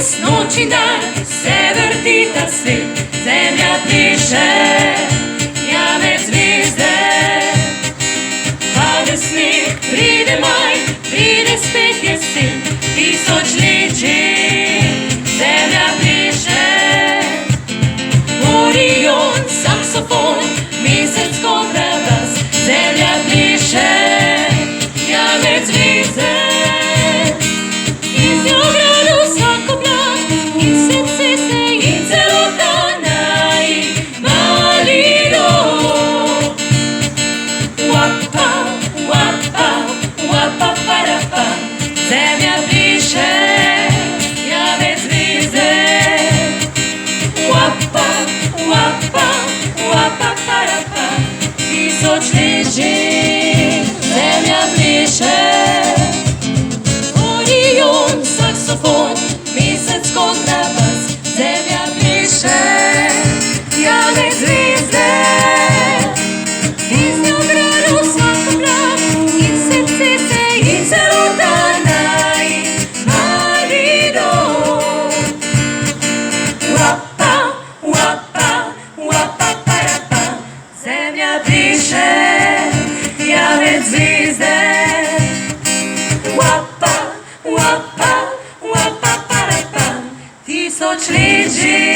Danes noč in dan se vrti ta svet, zemlja piše, ja med zvezde. Pade sneg, pride maj, pride spet jesen, tisoč let že zemlja piše. Orion, saksofon, mesec kontrabas, zemlja piše, ja med zvezde. Iz njo gradu vsak oblak in vse ceste in celota mali dom. Wapa, wapa, wapa, parapa, zemlja piše, ja med zvezde. Wapa, wapa, wapa, parapa, tisoč let že zemlja piše. Orion, saksofon, mesec kontrabas, zemlja piše, ja med zvezde. Iz njo gradu vsak oblak in vse ceste in celota mali dom. Wapa, wapa, wapa, parapa, zemlja piše, ja med zvezde. Wapa, wapa, wapa, parapa, tisoč let že